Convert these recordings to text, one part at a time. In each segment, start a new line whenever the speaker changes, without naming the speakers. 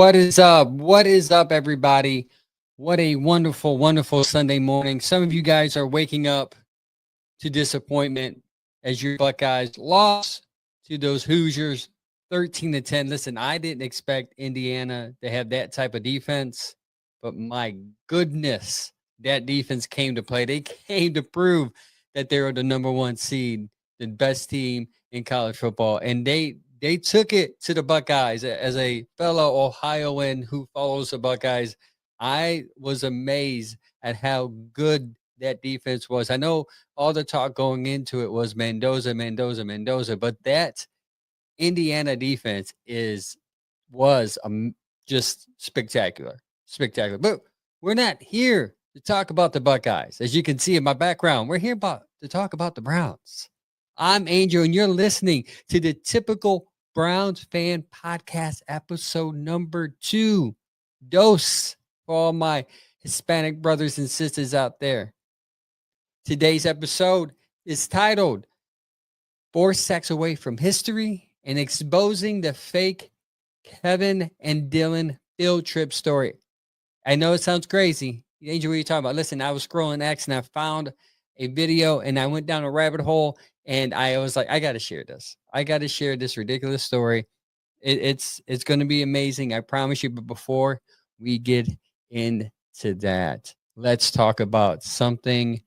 What is up? What is up, everybody? What a wonderful, wonderful Sunday morning. Some of you guys are waking up to disappointment as your Buckeyes lost to those Hoosiers 13-10. Listen, I didn't expect Indiana to have that type of defense, but my goodness, that defense came to play. They came to prove that they were the number one seed, the best team in college football, and they took it to the Buckeyes. As a fellow Ohioan who follows the Buckeyes, I was amazed at how good that defense was. I know all the talk going into it was Mendoza, but that Indiana defense was just spectacular. But we're not here to talk about the Buckeyes. As you can see in my background, we're here to talk about the Browns. I'm Angel, and you're listening to the Typical Browns Fan Podcast, episode number 2. Dose for all my Hispanic brothers and sisters out there. Today's episode is titled 4 Sacks Away from History and Exposing the Fake Kevin and Dillon Field Trip Story. I know it sounds crazy. Angel, what are you talking about? Listen, I was scrolling X and I found a video and I went down a rabbit hole and I was like, I got to share this. I got to share this ridiculous story. It's going to be amazing. I promise you. But before we get into that, let's talk about something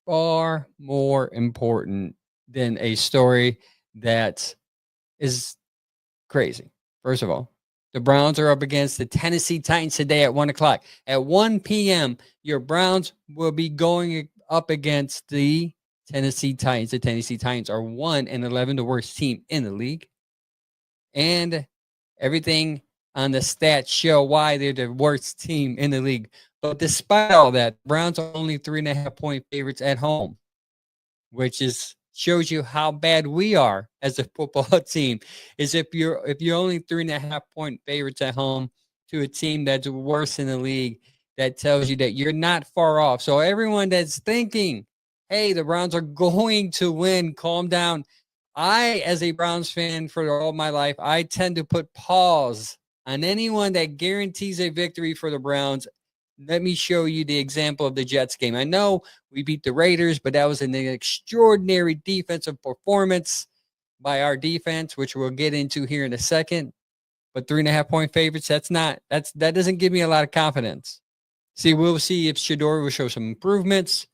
far more important than a story that is crazy. First of all, the Browns are up against the Tennessee Titans today at 1 o'clock. At 1 p.m., your Browns will be going up against the Tennessee Titans. The Tennessee Titans are 1-11, the worst team in the league. And everything on the stats show why they're the worst team in the league. But despite all that, Browns are only 3.5-point favorites at home, which shows you how bad we are as a football team. Is if you're only 3.5-point favorites at home to a team that's worse in the league, that tells you that you're not far off. So everyone that's thinking, hey, the Browns are going to win, calm down. I, as a Browns fan for all my life, I tend to put pause on anyone that guarantees a victory for the Browns. Let me show you the example of the Jets game. I know we beat the Raiders, but that was an extraordinary defensive performance by our defense, which we'll get into here in a second. But 3.5-point favorites, that doesn't give me a lot of confidence. See, we'll see if Shedeur will show some improvements.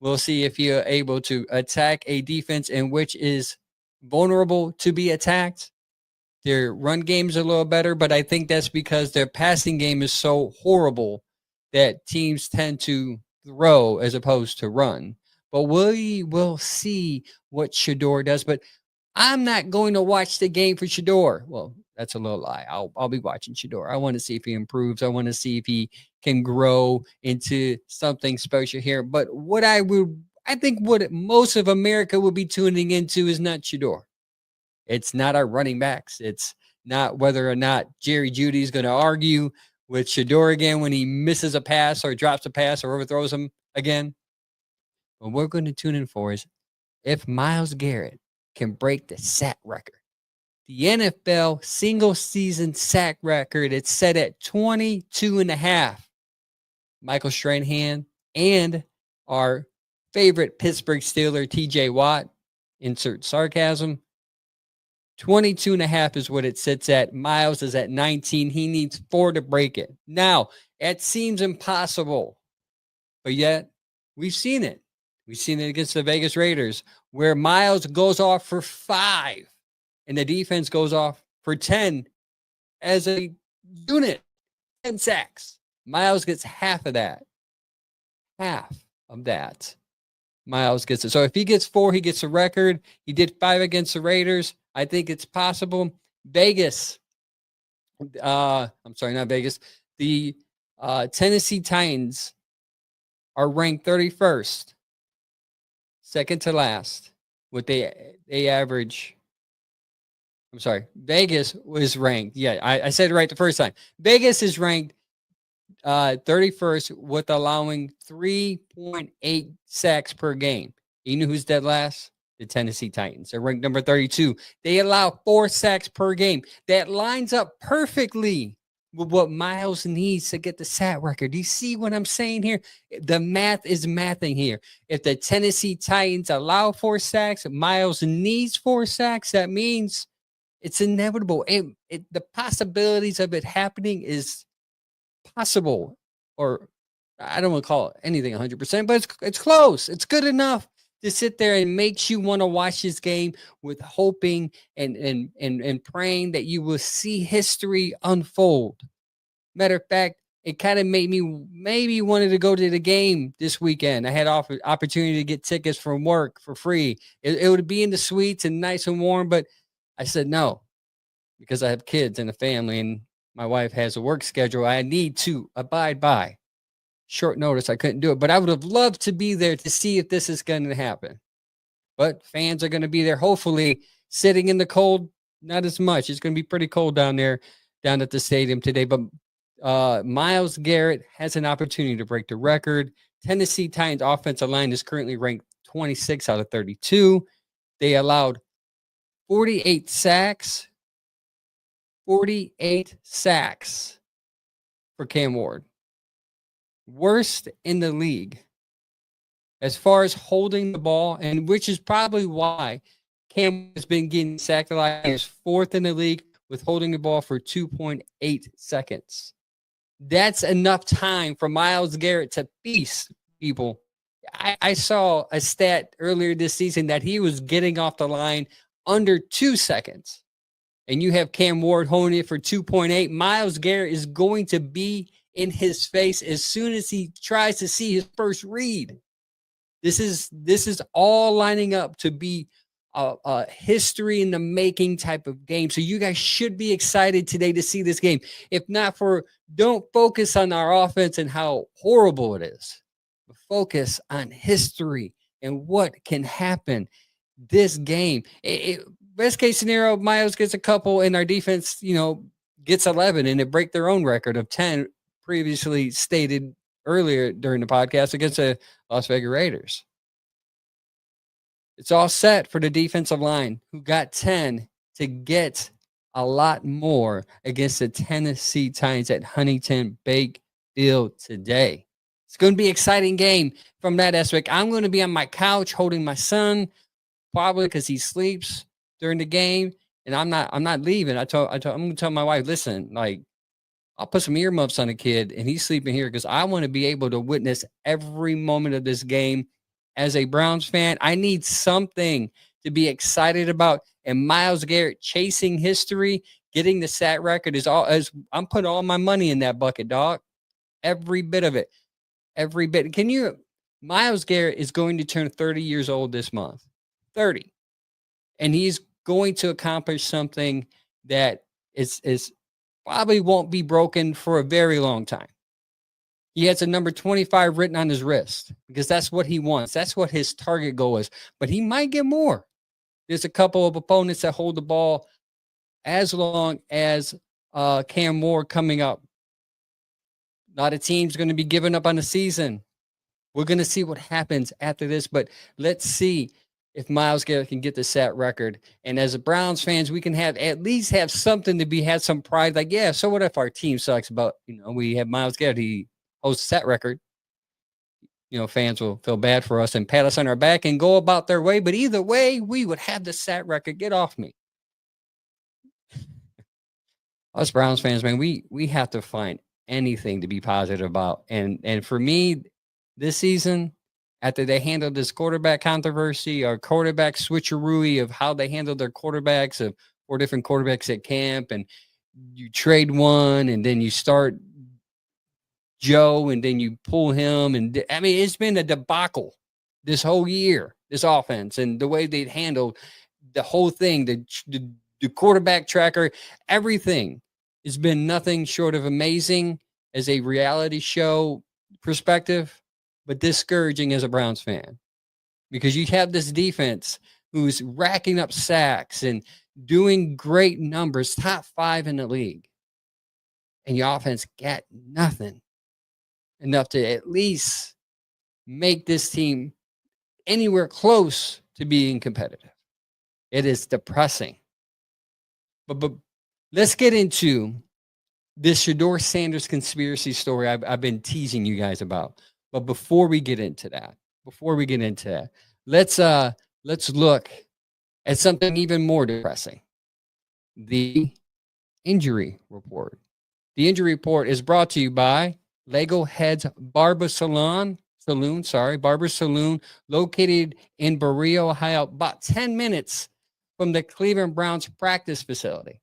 We'll see if you're able to attack a defense in which is vulnerable to be attacked. Their run game's a little better, but I think that's because their passing game is so horrible that teams tend to throw as opposed to run. But we will see what Shedeur does. But I'm not going to watch the game for Shedeur. Well, that's a little lie. I'll be watching Shedeur. I want to see if he improves. I want to see if he can grow into something special here. But I think what most of America will be tuning into is not Shedeur. It's not our running backs. It's not whether or not Jerry Jeudy is going to argue with Shedeur again when he misses a pass or drops a pass or overthrows him again. What we're going to tune in for is if Myles Garrett can break the sack record. The NFL single-season sack record, it's set at 22.5. Michael Strahan and our favorite Pittsburgh Steeler, TJ Watt, insert sarcasm, 22.5 is what it sits at. Myles is at 19. He needs 4 to break it. Now, it seems impossible, but yet we've seen it. We've seen it against the Vegas Raiders where Myles goes off for 5 and the defense goes off for 10 as a unit, 10 sacks. Myles gets half of that. Myles gets it. So if he gets 4, he gets a record. He did 5 against the Raiders. I think it's possible. Vegas. I'm sorry, not Vegas. The Tennessee Titans are ranked 31st, second to last. What they average. I'm sorry. Vegas was ranked. Yeah, I said it right the first time. Vegas is ranked 31st with allowing 3.8 sacks per game. You know who's dead last? The Tennessee Titans. They're ranked number 32. They allow 4 sacks per game. That lines up perfectly with what Myles needs to get the sack record. Do you see what I'm saying here? The math is mathing here. If the Tennessee Titans allow 4 sacks, Myles needs 4 sacks. That means it's inevitable. The possibilities of it happening is possible, or I don't want to call it anything 100%, but it's close. It's good enough to sit there and makes you want to watch this game with hoping and praying that you will see history unfold. Matter of fact, it kind of made me maybe wanted to go to the game this weekend. I had opportunity to get tickets from work for free. It would be in the suites and nice and warm, but I said no because I have kids and a family, and my wife has a work schedule I need to abide by. Short notice, I couldn't do it, but I would have loved to be there to see if this is going to happen. But fans are going to be there, hopefully, sitting in the cold, not as much. It's going to be pretty cold down there, down at the stadium today. But Myles Garrett has an opportunity to break the record. Tennessee Titans offensive line is currently ranked 26 out of 32. They allowed 48 sacks. 48 sacks for Cam Ward. Worst in the league as far as holding the ball, and which is probably why Cam has been getting sacked a lot. He is 4th in the league with holding the ball for 2.8 seconds. That's enough time for Myles Garrett to feast people. I saw a stat earlier this season that he was getting off the line under 2 seconds. And you have Cam Ward holding it for 2.8. Myles Garrett is going to be in his face as soon as he tries to see his first read. This is all lining up to be a history in the making type of game. So you guys should be excited today to see this game. If not for, don't focus on our offense and how horrible it is, but focus on history and what can happen this game. Best case scenario, Myles gets a couple and our defense, gets 11 and it break their own record of 10 previously stated earlier during the podcast against the Las Vegas Raiders. It's all set for the defensive line who got 10 to get a lot more against the Tennessee Titans at Huntington Bank Field today. It's going to be an exciting game from that aspect. I'm going to be on my couch holding my son, probably because he sleeps during the game, and I'm not leaving. I'm going to tell my wife, listen, I'll put some earmuffs on the kid and he's sleeping here because I want to be able to witness every moment of this game. As a Browns fan, I need something to be excited about. And Myles Garrett chasing history, getting the sack record as I'm putting all my money in that bucket, dog. Every bit of it. Every bit. Myles Garrett is going to turn 30 years old this month. 30. And he's going to accomplish something that is probably won't be broken for a very long time. He has a number 25 written on his wrist because that's what he wants. That's what his target goal is. But he might get more. There's a couple of opponents that hold the ball as long as Cam Ward coming up. A lot of teams going to be giving up on the season. We're going to see what happens after this, but let's see if Myles Garrett can get the sack record. And as a Browns fans, we can at least have something to have some pride. Like, yeah, so what if our team sucks? But, we have Myles Garrett. He holds the sack record. Fans will feel bad for us and pat us on our back and go about their way. But either way, we would have the sack record. Get off me. Us Browns fans, man, we have to find anything to be positive about. And for me, this season, after they handled this quarterback controversy or quarterback switcheroo of how they handled their quarterbacks of 4 different quarterbacks at camp, and you trade one and then you start Joe and then you pull him. And it's been a debacle this whole year, this offense, and the way they handled the whole thing, the quarterback tracker, everything has been nothing short of amazing as a reality show perspective, but discouraging as a Browns fan, because you have this defense who's racking up sacks and doing great numbers, top 5 in the league, and your offense got nothing enough to at least make this team anywhere close to being competitive. It is depressing. But let's get into this Shedeur Sanders conspiracy story I've been teasing you guys about. But before we get into that, let's look at something even more depressing. The injury report. The injury report is brought to you by Legoheaz Barber Barber Saloon, located in Berea, Ohio, about 10 minutes from the Cleveland Browns practice facility.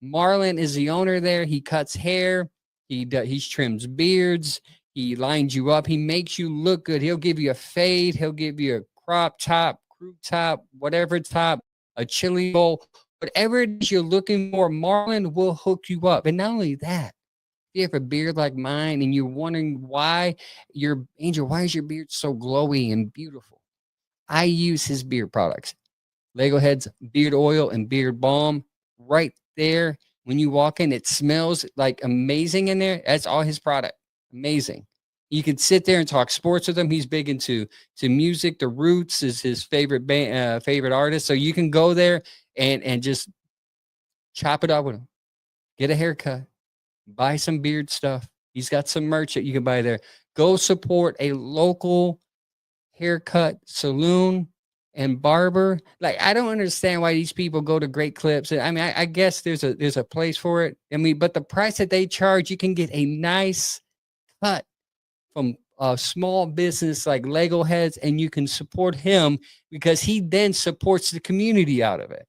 Marlon is the owner there. He cuts hair. He trims beards. He lines you up. He makes you look good. He'll give you a fade. He'll give you a crop top, crew top, whatever top, a chili bowl, whatever it is you're looking for. Marlon will hook you up. And not only that, if you have a beard like mine and you're wondering why is your beard so glowy and beautiful? I use his beard products. Legoheaz beard oil and beard balm right there. When you walk in, it smells like amazing in there. That's all his product. Amazing. You can sit there and talk sports with him. He's big into music. The Roots is his favorite band, favorite artist. So you can go there and just chop it up with him. Get a haircut. Buy some beard stuff. He's got some merch that you can buy there. Go support a local haircut salon and barber. Like, I don't understand why these people go to Great Clips. I mean, I guess there's a place for it. I mean, but the price that they charge, you can get a nice cut from a small business like Legoheaz, and you can support him because he then supports the community out of it.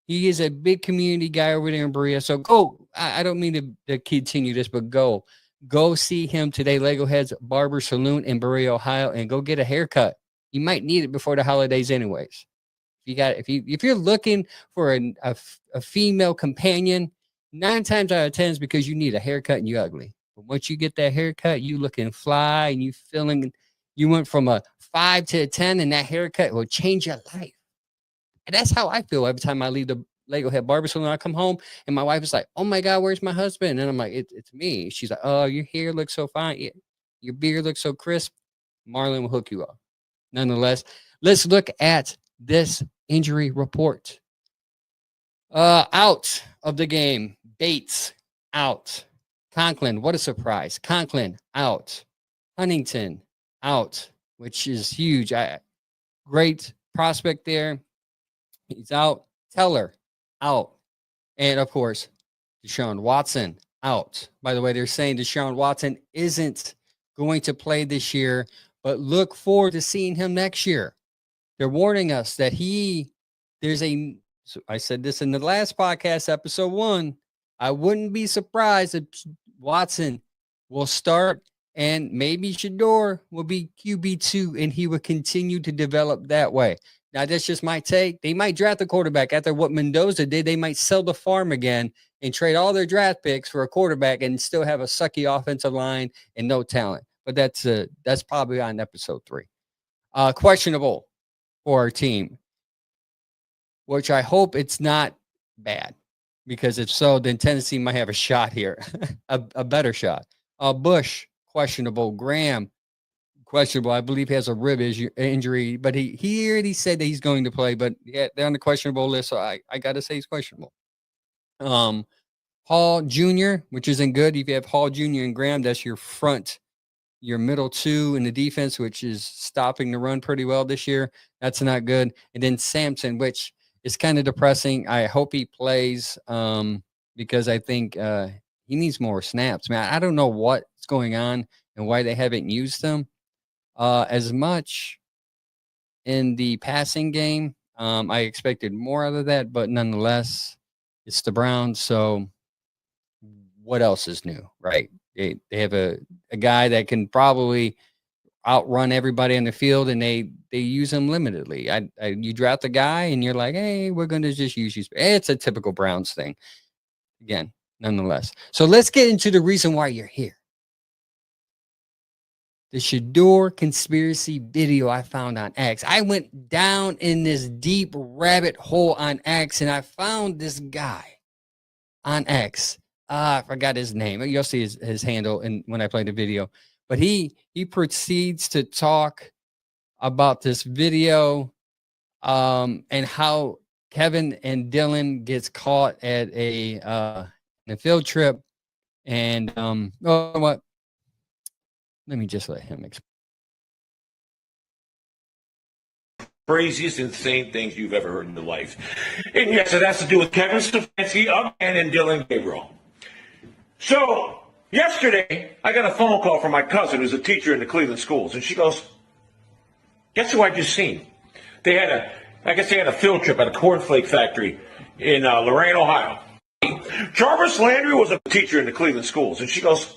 He is a big community guy over there in Berea. So go. I don't mean to continue this, but go see him today. Legoheaz Barber Saloon in Berea, Ohio, and go get a haircut. You might need it before the holidays, anyways. If you're looking for a female companion, 9 times out of 10 is because you need a haircut and you're ugly. But once you get that haircut, you looking fly and you went from a 5 to a 10, and that haircut will change your life. And that's how I feel every time I leave the Legoheaz Barber Salon. I come home and my wife is like, "Oh my God, where's my husband?" And I'm like, "It's me." She's like, "Oh, your hair looks so fine. Your beard looks so crisp." Marlon will hook you up. Nonetheless, let's look at this injury report. Out of the game, Bates out. Conklin, what a surprise. Conklin out. Huntington out, which is huge. Great prospect there. He's out. Teller out. And of course, Deshaun Watson out. By the way, they're saying Deshaun Watson isn't going to play this year, but look forward to seeing him next year. They're warning us that so I said this in the last podcast, episode 1. I wouldn't be surprised if Watson will start and maybe Shedeur will be QB2 and he will continue to develop that way. Now, that's just my take. They might draft a quarterback after what Mendoza did. They might sell the farm again and trade all their draft picks for a quarterback and still have a sucky offensive line and no talent. But that's probably on episode 3. Questionable for our team, which I hope it's not bad, because if so, then Tennessee might have a shot here, a better shot. Bush, questionable. Graham, questionable. I believe he has a rib injury, but he already said that he's going to play, but yeah, they're on the questionable list, so I got to say he's questionable. Hall Jr., which isn't good. If you have Hall Jr. and Graham, that's your middle 2 in the defense, which is stopping the run pretty well this year. That's not good. And then Sampson, which is kind of depressing. I hope he plays because I think he needs more snaps. Man, I don't know what's going on and why they haven't used him as much in the passing game. I expected more out of that, but nonetheless, it's the Browns. So what else is new, right? They have a guy that can probably outrun everybody in the field, and they use him limitedly. You draft a guy, and you're like, hey, we're going to just use you. It's a typical Browns thing. Again, nonetheless. So let's get into the reason why you're here. The Shedeur conspiracy video I found on X. I went down in this deep rabbit hole on X, and I found this guy on X. I forgot his name. You'll see his handle when I play the video. But he proceeds to talk about this video and how Kevin and Dillon gets caught at a field trip. And oh, what? Let me just let him explain.
Craziest, insane things you've ever heard in your life. And yes, it has to do with Kevin Stefanski again and Dillon Gabriel. So, yesterday, I got a phone call from my cousin who's a teacher in the Cleveland schools, and she goes, guess who I just seen? I guess they had a field trip at a cornflake factory in Lorain, Ohio. Jarvis Landry was a teacher in the Cleveland schools, and she goes,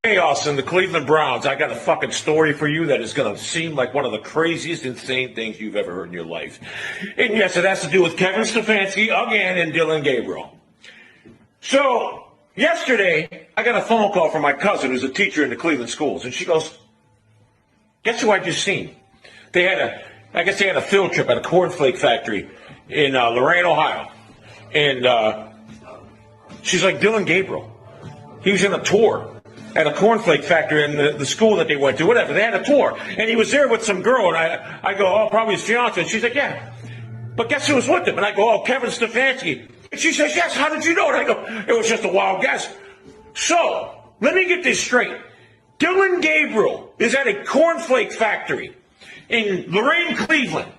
chaos in the Cleveland Browns. I got a fucking story for you that is going to seem like one of the craziest, insane things you've ever heard in your life. And yes, it has to do with Kevin Stefanski again and Dillon Gabriel. So, yesterday, I got a phone call from my cousin who's a teacher in the Cleveland schools, and she goes, guess who I just seen? I guess they had a field trip at a cornflake factory in Lorain, Ohio. And she's like, Dillon Gabriel. He was in a tour at a cornflake factory in the school that they went to, whatever. They had a tour. And he was there with some girl. And I go, oh, probably his fiance. And she's like, yeah. But guess who was with him? And I go, oh, Kevin Stefanski. And she says, yes, how did you know? And I go, it was just a wild guess. So, let me get this straight. Dillon Gabriel is at a cornflake factory in Lorain, Cleveland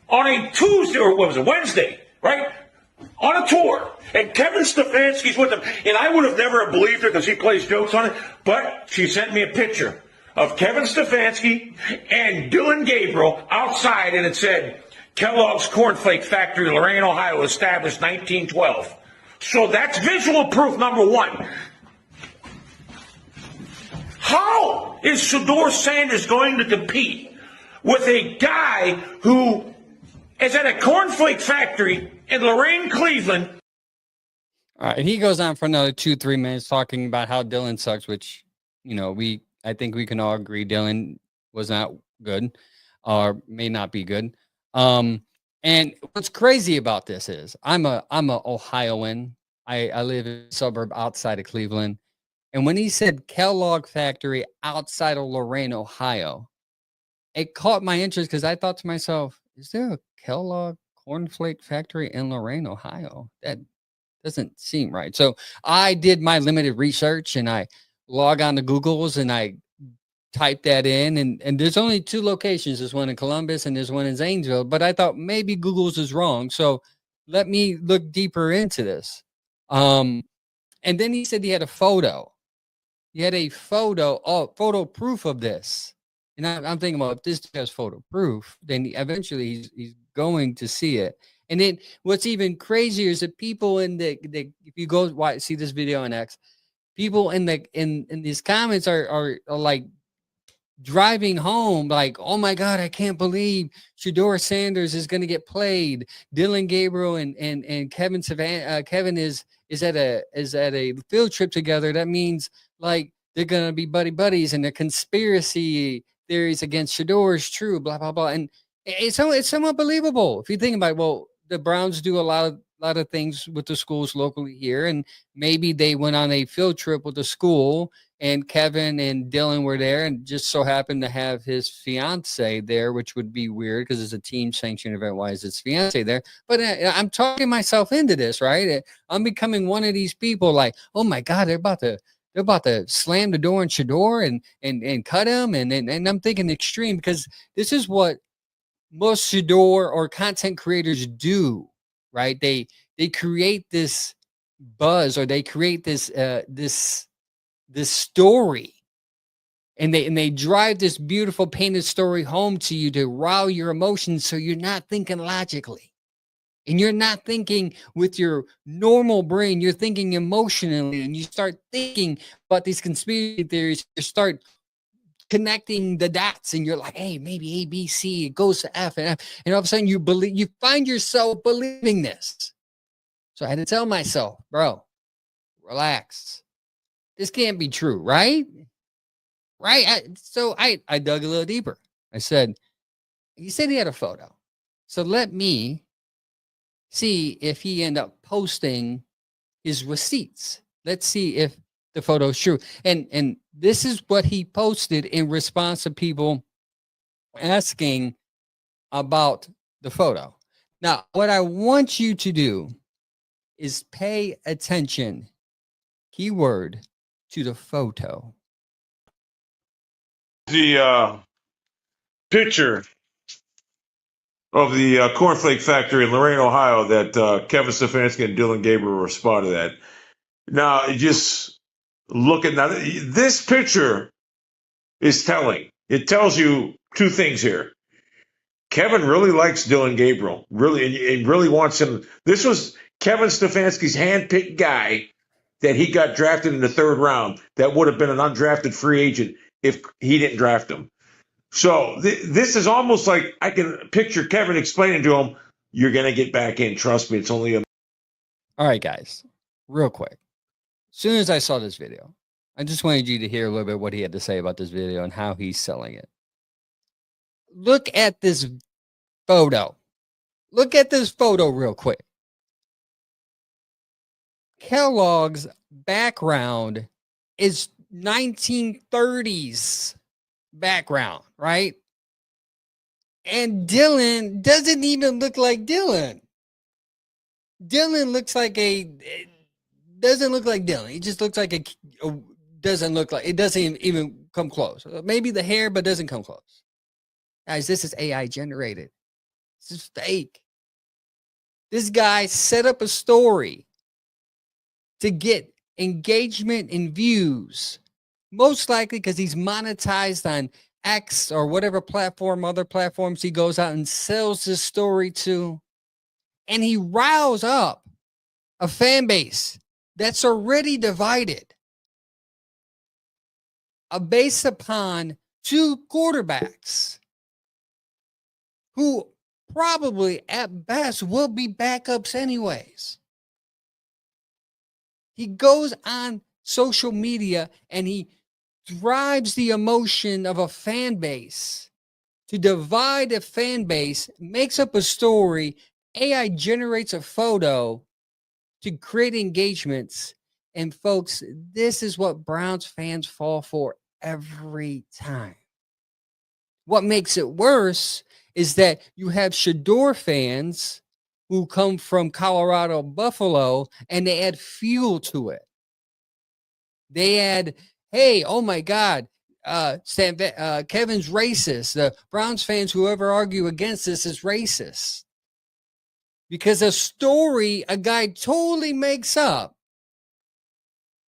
on a Tuesday, or what was it, Wednesday, right? On a tour, and Kevin Stefanski's with him, and I would have never believed her because he plays jokes on it, but she sent me a picture of Kevin Stefanski and Dillon Gabriel outside, and it said, Kellogg's Cornflake Factory, Lorain, Ohio, established 1912. So that's visual proof number one. How is Shedeur Sanders going to compete with a guy who is at a cornflake factory in Lorain, Cleveland?
All right, and he goes on for another 2-3 minutes talking about how Dillon sucks, which, you know, I think we can all agree Dillon was not good or may not be good. And what's crazy about this is I'm a Ohioan. I live in a suburb outside of Cleveland. And when he said Kellogg factory outside of Lorain, Ohio, it caught my interest because I thought to myself, is there a Kellogg cornflake factory in Lorain, Ohio? That doesn't seem right. So I did my limited research and I log on to Google's and I typed that in. And there's only 2 locations. There's one in Columbus and there's one in Zanesville. But I thought maybe Google's is wrong. So let me look deeper into this. And then he said he had a photo. He had a photo proof of this. And I'm thinking, well, if this has photo proof, then eventually he's going to see it. And then what's even crazier is that people in the if you go see this video on X, people in these comments are like driving home, like, oh my God, I can't believe Shedeur Sanders is going to get played. Dillon Gabriel and Kevin is at a field trip together. That means like they're going to be buddies, and the conspiracy theories against Shedeur is true, blah, blah, blah. And it's somewhat believable. If you think about it, well, the Browns do a lot of things with the schools locally here. And maybe they went on a field trip with the school and Kevin and Dillon were there and just so happened to have his fiance there, which would be weird because it's a team sanctioned event. Why is his fiance there? But I'm talking myself into this, right? I'm becoming one of these people like, oh my God, they're about to slam the door on Shedeur and cut him. And I'm thinking extreme because this is what most Shedeur or content creators do, right? They create this buzz or they create this story, and they drive this beautiful painted story home to you to rile your emotions, so you're not thinking logically. And you're not thinking with your normal brain, you're thinking emotionally, and you start thinking about these conspiracy theories. You start connecting the dots, and you're like, hey, maybe A, B, C, it goes to F, and all of a sudden you find yourself believing this. So I had to tell myself, bro, relax. This can't be true, right? Right? So I dug a little deeper. I said, he said he had a photo. So let me see if he ended up posting his receipts. Let's see if the photo is true. And this is what he posted in response to people asking about the photo. Now, what I want you to do is pay attention, keyword, to the photo.
The picture of the cornflake factory in Lorain, Ohio that Kevin Stefanski and Dillon Gabriel were spotted at. Now, just look at now. This picture is telling. It tells you two things here. Kevin really likes Dillon Gabriel, really, and really wants him. This was Kevin Stefanski's handpicked guy that he got drafted in the third round. That would have been an undrafted free agent if he didn't draft him. So this is almost like I can picture Kevin explaining to him, "You're going to get back in. Trust me, it's only a."
All right, guys, real quick. As soon as I saw this video, I just wanted you to hear a little bit what he had to say about this video and how he's selling it. Look at this photo. Look at this photo real quick. Kellogg's background is 1930s background, right? And Dillon doesn't even look like Dillon. Dillon looks like doesn't look like Dillon. He just looks like doesn't look like, it doesn't even come close. Maybe the hair, but doesn't come close. Guys, this is AI generated. This is fake. This guy set up a story to get engagement and views, most likely because he's monetized on X or whatever platform, other platforms he goes out and sells this story to. And he riles up a fan base that's already divided based upon two quarterbacks who probably at best will be backups anyways. He goes on social media and he drives the emotion of a fan base to divide a fan base, makes up a story, AI generates a photo to create engagements. And folks, this is what Browns fans fall for every time. What makes it worse is that you have Shedeur fans who come from Colorado, Buffalo, and they add fuel to it. They add, hey, oh my God, Kevin's racist. The Browns fans, whoever argue against this, is racist. Because a story a guy totally makes up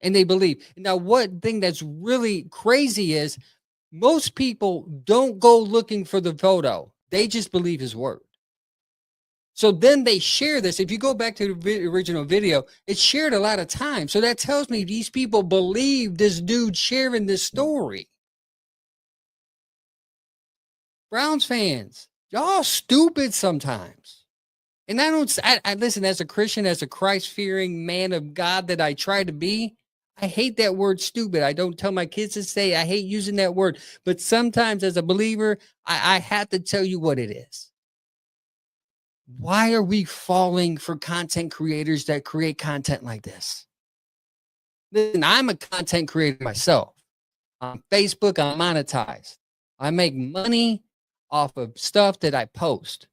and they believe. Now, one thing that's really crazy is most people don't go looking for the photo. They just believe his word. So then they share this. If you go back to the original video, it's shared a lot of times. So that tells me these people believe this dude sharing this story. Browns fans, y'all stupid sometimes. And I listen, as a Christian, as a Christ-fearing man of God that I try to be, I hate that word stupid. I don't tell my kids to say, I hate using that word. But sometimes as a believer, I have to tell you what it is. Why are we falling for content creators that create content like this? Listen, I'm a content creator myself. On Facebook, I'm monetized. I make money off of stuff that I post.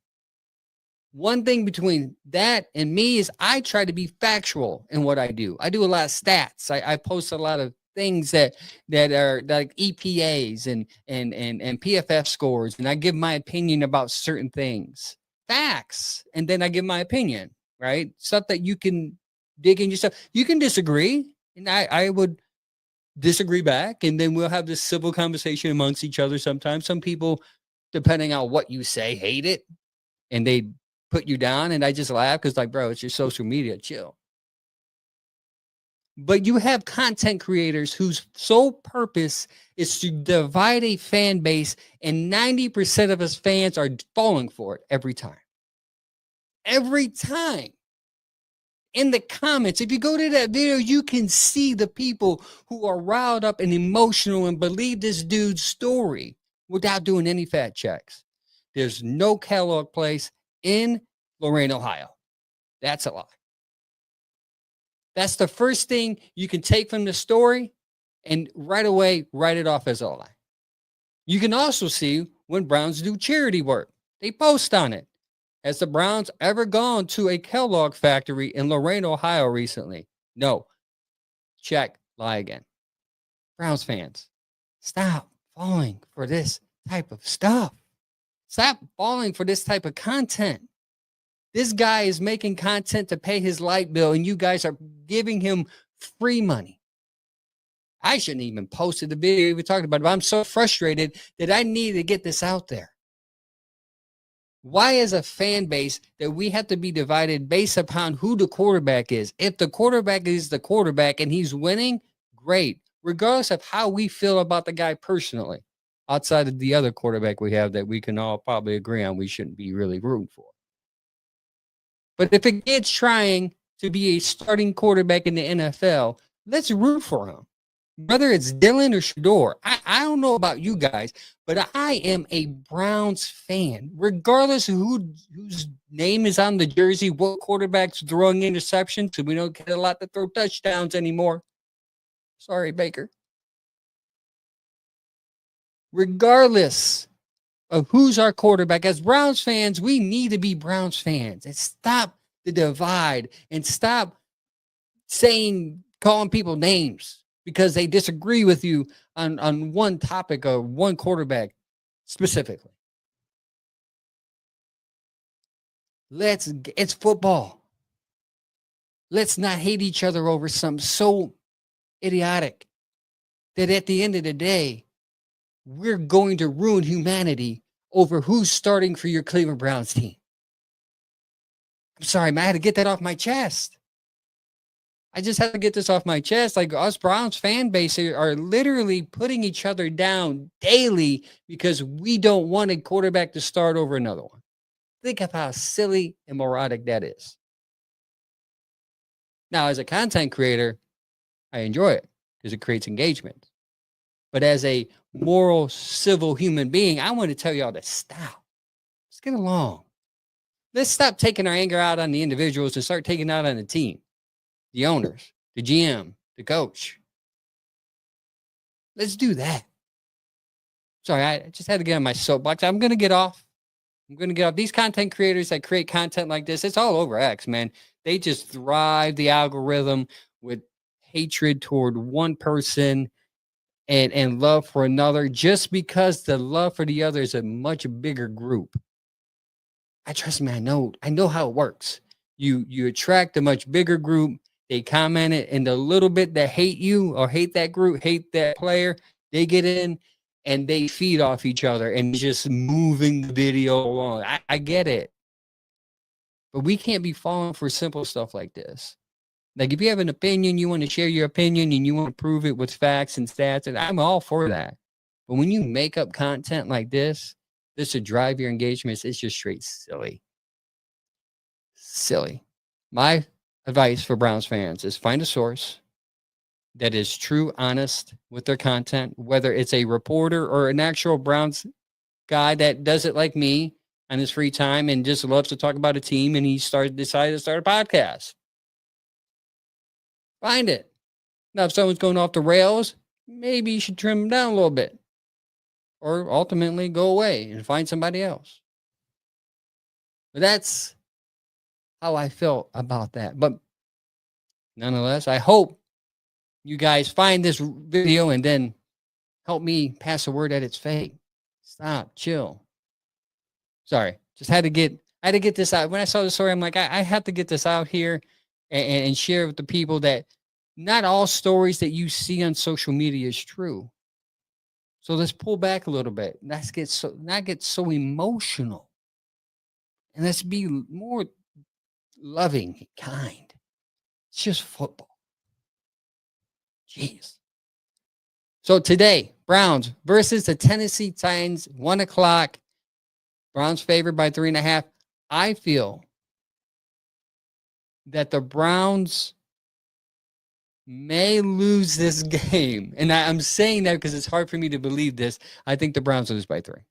One thing between that and me is I try to be factual in what I do. I do a lot of stats. I post a lot of things that are like EPAs and PFF scores, and I give my opinion about certain things. Facts, and then I give my opinion, right? Stuff that you can dig in yourself. You can disagree, and I would disagree back, and then we'll have this civil conversation amongst each other sometimes. Some people, depending on what you say, hate it, and they put you down, and I just laugh because, like, bro, it's your social media, chill. But you have content creators whose sole purpose is to divide a fan base, and 90% of us fans are falling for it every time. Every time. In the comments, if you go to that video, you can see the people who are riled up and emotional and believe this dude's story without doing any fact checks. There's no Kellogg place in Lorain, Ohio. That's a lie. That's the first thing you can take from the story and right away write it off as a lie. You can also see when Browns do charity work. They post on it. Has the Browns ever gone to a Kellogg factory in Lorain, Ohio recently? No. Check. Lie again. Browns fans, stop falling for this type of stuff. Stop falling for this type of content. This guy is making content to pay his light bill, and you guys are giving him free money. I shouldn't even posted the video we talked about it, but I'm so frustrated that I need to get this out there. Why, as a fan base, that we have to be divided based upon who the quarterback is? If the quarterback is the quarterback and he's winning, great. Regardless of how we feel about the guy personally, outside of the other quarterback we have that we can all probably agree on we shouldn't be really rooting for. But if a kid's trying to be a starting quarterback in the NFL, let's root for him. Whether it's Dillon or Shedeur, I don't know about you guys, but I am a Browns fan. Regardless of whose name is on the jersey, what quarterback's throwing interceptions, so we don't get a lot to throw touchdowns anymore. Sorry, Baker. Regardless of who's our quarterback, as Browns fans, we need to be Browns fans and stop the divide and stop calling people names because they disagree with you on one topic or one quarterback specifically. It's football. Let's not hate each other over something so idiotic that at the end of the day, we're going to ruin humanity over who's starting for your Cleveland Browns team. I'm sorry, man, I had to get that off my chest. I just had to get this off my chest. Like, us Browns fan base are literally putting each other down daily because we don't want a quarterback to start over another one. Think of how silly and moronic that is. Now, as a content creator, I enjoy it because it creates engagement. But as a moral, civil human being, I want to tell y'all to stop. Let's get along. Let's stop taking our anger out on the individuals and start taking it out on the team, the owners, the GM, the coach. Let's do that. Sorry, I just had to get on my soapbox. I'm going to get off. These content creators that create content like this, it's all over X, man. They just thrive the algorithm with hatred toward one person and love for another, just because the love for the other is a much bigger group. Trust me, I know how it works. You attract a much bigger group. They comment it, and the little bit that hate you or hate that group, hate that player, they get in and they feed off each other and just moving the video along. I get it. But we can't be falling for simple stuff like this. Like, if you have an opinion, you want to share your opinion and you want to prove it with facts and stats, and I'm all for that. But when you make up content like this to drive your engagements, it's just straight silly. Silly. My advice for Browns fans is find a source that is true, honest with their content, whether it's a reporter or an actual Browns guy that does it like me on his free time and just loves to talk about a team, and he decided to start a podcast. Find it. Now, if someone's going off the rails, maybe you should trim them down a little bit, or ultimately go away and find somebody else. But that's how I felt about that. But nonetheless, I hope you guys find this video and then help me pass the word that it's fake. Stop, chill. Sorry, just had to get this out. When I saw the story, I'm like, I have to get this out here and share with the people that not all stories that you see on social media is true. So let's pull back a little bit. Not get so emotional. And let's be more loving and kind. It's just football. Jeez. So today, Browns versus the Tennessee Titans, 1:00. Browns favored by 3.5. I feel that the Browns may lose this game. And I'm saying that because it's hard for me to believe this. I think the Browns lose by 3.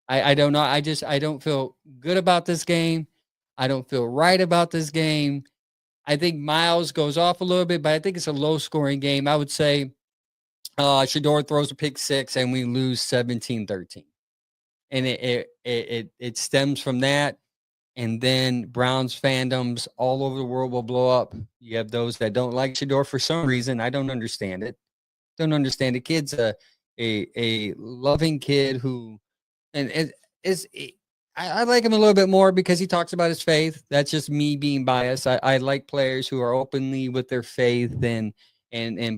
I don't know. I don't feel good about this game. I don't feel right about this game. I think Myles goes off a little bit, but I think it's a low-scoring game. I would say Shedeur throws a pick 6 and we lose 17-13. And it stems from that. And then Browns fandoms all over the world will blow up. You have those that don't like Shedeur for some reason. I don't understand it. Don't understand. The kid's a loving kid who, and I like him a little bit more because he talks about his faith. That's just me being biased. I like players who are openly with their faith and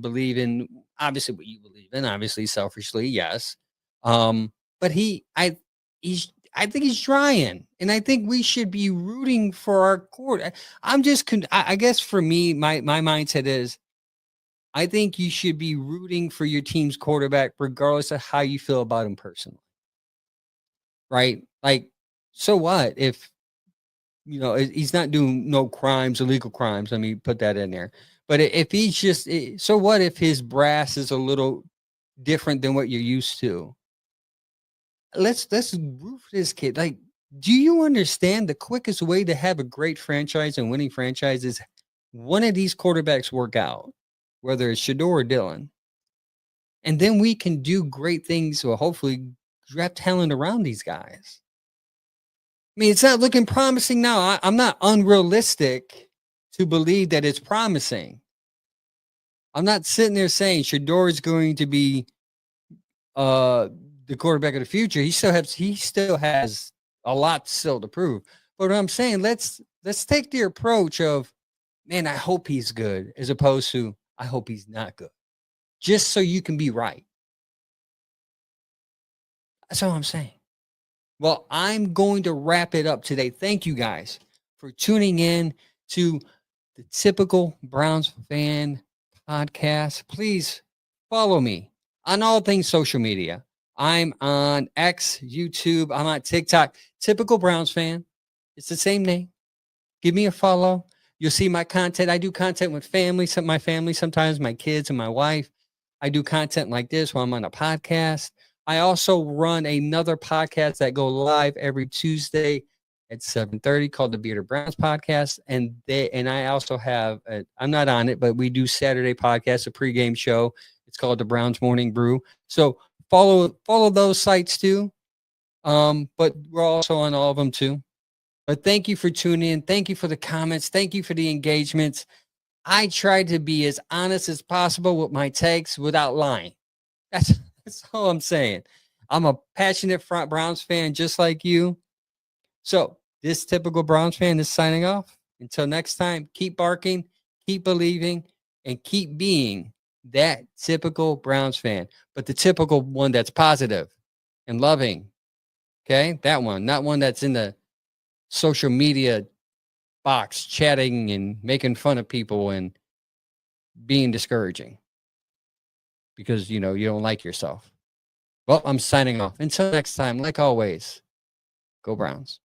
believe in obviously what you believe in. Obviously, selfishly, yes. But I think he's trying, and I think we should be rooting for our court. I guess for me, my mindset is, I think you should be rooting for your team's quarterback, regardless of how you feel about him personally. Right? Like, so what if he's not doing no crimes, illegal crimes? Let me put that in there. But if he's just, so what if his brass is a little different than what you're used to? Let's root for this kid. Like, do you understand the quickest way to have a great franchise and winning franchise is one of these quarterbacks work out, whether it's Shedeur or Dillon, and then we can do great things. Or hopefully draft talent around these guys. I mean, it's not looking promising now. I'm not unrealistic to believe that it's promising. I'm not sitting there saying Shedeur is going to be the quarterback of the future. He still has a lot still to prove. But what I'm saying, let's take the approach of, man, I hope he's good, as opposed to I hope he's not good. Just so you can be right. That's all I'm saying. Well, I'm going to wrap it up today. Thank you guys for tuning in to the Typical Browns Fan podcast. Please follow me on all things social media. I'm on X, YouTube. I'm on TikTok. Typical Browns Fan. It's the same name. Give me a follow. You'll see my content. I do content with my family sometimes, my kids and my wife. I do content like this while I'm on a podcast. I also run another podcast that go live every Tuesday at 7:30 called the Bearded Browns Podcast. And I also have, I'm not on it, but we do Saturday podcast, a pregame show. It's called the Browns Morning Brew. So follow those sites too. But we're also on all of them too. But thank you for tuning in. Thank you for the comments. Thank you for the engagements. I try to be as honest as possible with my takes without lying. That's all I'm saying. I'm a passionate Browns fan just like you. So this Typical Browns Fan is signing off. Until next time, keep barking, keep believing, and keep being that typical Browns fan, but the typical one that's positive and loving. Okay? That one, not one that's in the social media box chatting and making fun of people and being discouraging because you don't like yourself. Well, I'm signing off. Until next time, like always, go Browns.